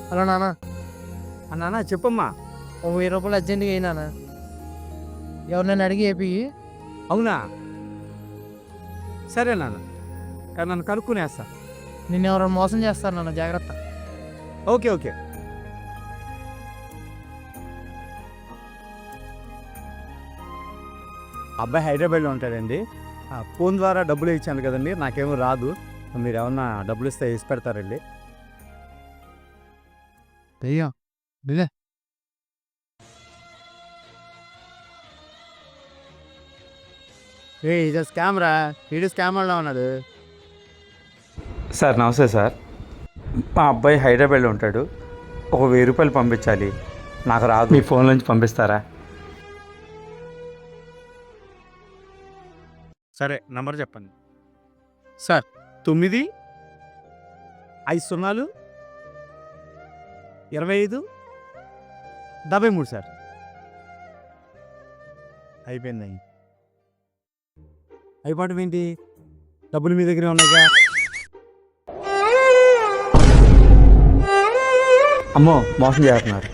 Hello నాన్న, నాన్న చెప్పమ్మా. ఓ 1000 రూపాయలు అర్జెంట్గా అయినా ఎవరినైనా అడిగి ఏపి. అవునా, సరే నాన్న, నన్ను కనుక్కునేస్తా. నిన్ను ఎవరైనా మోసం చేస్తారు నాన్న, జాగ్రత్త. Okay okay. అబ్బాయి హైదరాబాద్లో ఉంటాడండి. ఫోన్ ద్వారా డబ్బులు ఇచ్చాను కదండి, నాకేమో రాదు. మీరు ఏమన్నా డబ్బులు ఇస్తే వేసి పెడతారండి. దెయ్యం నిలే. ఇది స్కామ్ రా, వీడు స్కామ్ వల్ల ఉన్నాడు. సార్ నమస్తే సార్. మా అబ్బాయి హైదరాబాద్లో ఉంటాడు. ఒక 1000 రూపాయలు పంపించాలి, నాకు రాదు. మీ ఫోన్ నుంచి పంపిస్తారా? సరే, నంబర్ చెప్పండి సార్. 9 5 0 25 73 సార్. అయిపోయింది. అయిపోవడం ఏంటి? డబ్బులు మీ దగ్గరే ఉన్నాయిగా. అమ్మో, మోసం చేస్తున్నారు.